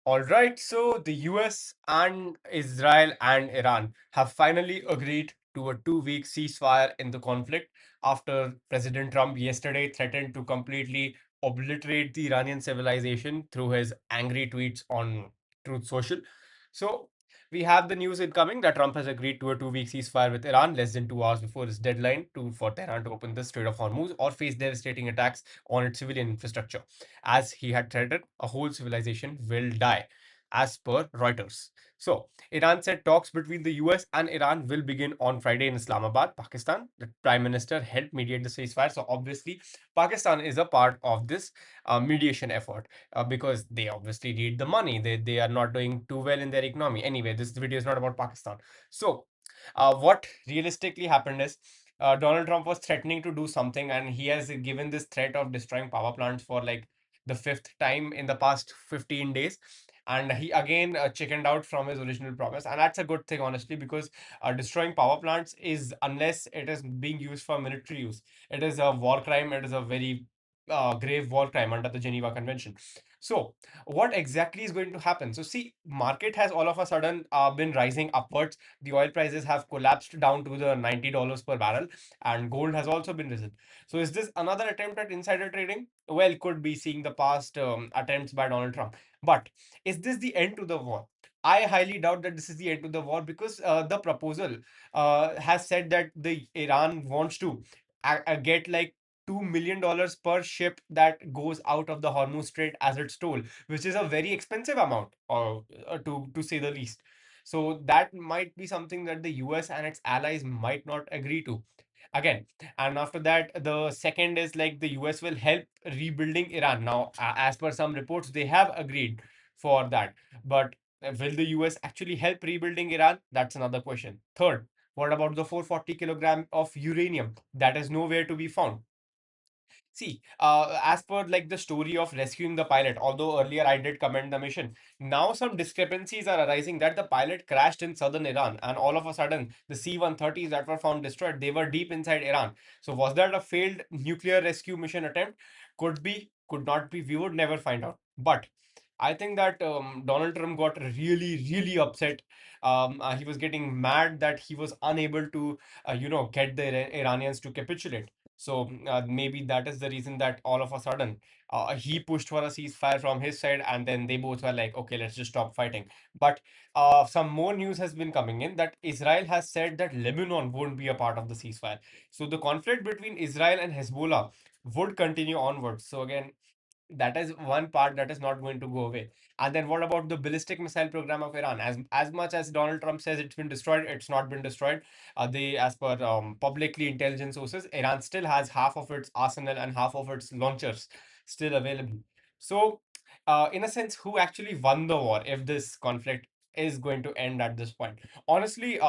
All right, so the US and Israel and Iran have finally agreed to a 2 week ceasefire in the conflict after President Trump yesterday threatened to completely obliterate the Iranian civilization through his angry tweets on Truth Social. So, we have the news incoming that Trump has agreed to a 2 week ceasefire with Iran less than 2 hours before his deadline for Tehran to open the Strait of Hormuz or face devastating attacks on its civilian infrastructure. As he had threatened, a whole civilization will die, as per Reuters. So, Iran said talks between the US and Iran will begin on Friday in Islamabad, Pakistan. The Prime Minister helped mediate the ceasefire. So, obviously, Pakistan is a part of this mediation effort because they obviously need the money. They are not doing too well in their economy. Anyway, this video is not about Pakistan. So, what realistically happened is Donald Trump was threatening to do something, and he has given this threat of destroying power plants for like the fifth time in the past 15 days. And he again chickened out from his original promise. And that's a good thing, honestly, because destroying power plants is, unless it is being used for military use, it is a war crime. It is a very grave war crime under the Geneva Convention. So, what exactly is going to happen? So, see, market has all of a sudden been rising upwards. The oil prices have collapsed down to the $90 per barrel, and gold has also been risen. So, is this another attempt at insider trading? Well, could be, seeing the past attempts by Donald Trump. But is this the end to the war? I highly doubt that this is the end to the war because the proposal has said that the Iran wants to get like $2 million per ship that goes out of the Hormuz Strait as its toll, which is a very expensive amount, to say the least. So that might be something that the US and its allies might not agree to. Again, and after that, the second is like the US will help rebuilding Iran. Now, as per some reports, they have agreed for that. But will the US actually help rebuilding Iran? That's another question. Third, what about the 440 kilogram of uranium that is nowhere to be found? See, as per like the story of rescuing the pilot, although earlier I did commend the mission, now some discrepancies are arising that the pilot crashed in southern Iran, and all of a sudden the C-130s that were found destroyed, they were deep inside Iran. So was that a failed nuclear rescue mission attempt? Could be, could not be. We would never find out. But I think that Donald Trump got really, really upset. He was getting mad that he was unable to, get the Iranians to capitulate. So maybe that is the reason that all of a sudden he pushed for a ceasefire from his side, and then they both were like, okay, let's just stop fighting. But some more news has been coming in that Israel has said that Lebanon won't be a part of the ceasefire. So the conflict between Israel and Hezbollah would continue onwards. So again, that is one part that is not going to go away. And then what about the ballistic missile program of Iran? As much as Donald Trump says it's been destroyed, it's not been destroyed. They, as per publicly intelligence sources, Iran still has half of its arsenal and half of its launchers still available. So, in a sense, who actually won the war if this conflict is going to end at this point? Honestly,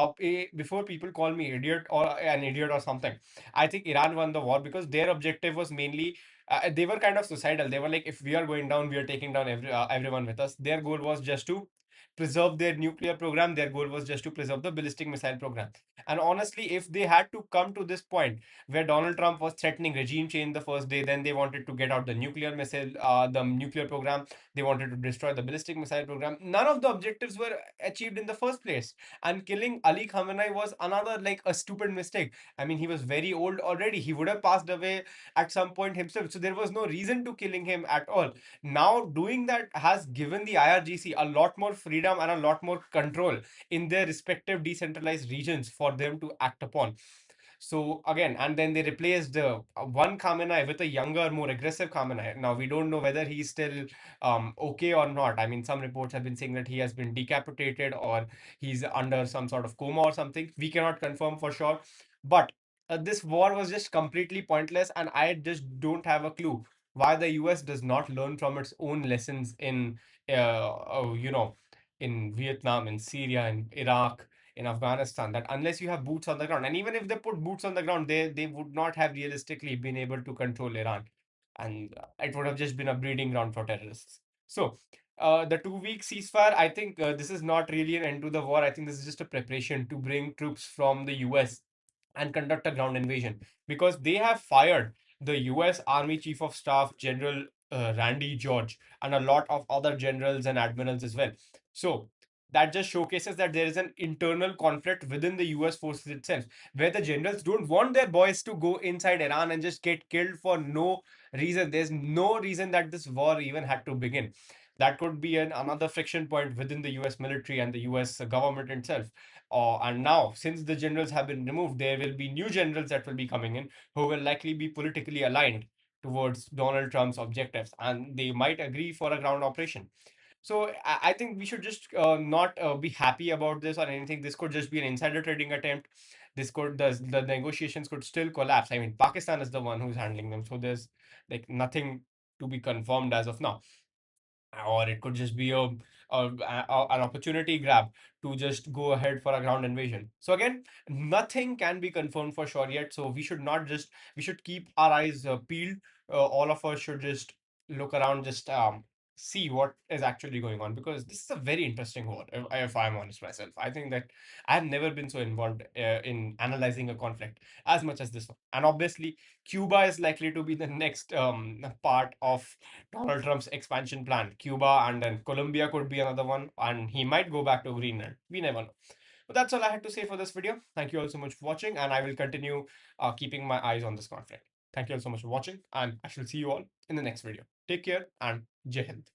before people call me idiot or an idiot or something, I think Iran won the war because their objective was mainly they were kind of suicidal. They were like, if we are going down, we are taking down everyone with us. Their goal was just to preserve their nuclear program. Their goal was just to preserve the ballistic missile program. And honestly, if they had to come to this point where Donald Trump was threatening regime change the first day, then they wanted to get out the nuclear missile, the nuclear program, they wanted to destroy the ballistic missile program. None of the objectives were achieved in the first place. And killing Ali Khamenei was another like a stupid mistake. I mean, he was very old already. He would have passed away at some point himself. So there was no reason to killing him at all. Now, doing that has given the IRGC a lot more freedom and a lot more control in their respective decentralized regions for them to act upon. So again, and then they replaced one Khamenei with a younger, more aggressive Khamenei. Now we don't know whether he's still okay or not. I mean, some reports have been saying that he has been decapitated or he's under some sort of coma or something. We cannot confirm for sure, but this war was just completely pointless, and I just don't have a clue why the US does not learn from its own lessons in, in Vietnam, in Syria, in Iraq, in Afghanistan, that unless you have boots on the ground, and even if they put boots on the ground, they would not have realistically been able to control Iran, and it would have just been a breeding ground for terrorists. So, the 2 week ceasefire, I think this is not really an end to the war. I think this is just a preparation to bring troops from the US and conduct a ground invasion because they have fired the US Army Chief of Staff General Randy George, and a lot of other generals and admirals as well. So that just showcases that there is an internal conflict within the US forces itself, where the generals don't want their boys to go inside Iran and just get killed for no reason. There's no reason that this war even had to begin. That could be another friction point within the US military and the US government itself. And now, since the generals have been removed, there will be new generals that will be coming in who will likely be politically aligned towards Donald Trump's objectives, and they might agree for a ground operation. So I think we should just not be happy about this or anything. This could just be an insider trading attempt. This could the negotiations could still collapse. I mean, Pakistan is the one who's handling them, so there's like nothing to be confirmed as of now. Or it could just be an opportunity grab to just go ahead for a ground invasion. So again, nothing can be confirmed for sure yet. So we should not just we should keep our eyes peeled. All of us should just look around, just see what is actually going on, because this is a very interesting war. If I'm honest myself, I think that I've never been so involved in analyzing a conflict as much as this one. And obviously, Cuba is likely to be the next part of Donald Trump's expansion plan. Cuba and then Colombia could be another one, and he might go back to Greenland. We never know. But that's all I had to say for this video. Thank you all so much for watching, and I will continue keeping my eyes on this conflict. Thank you all so much for watching, and I shall see you all in the next video. Take care and Jai Hind.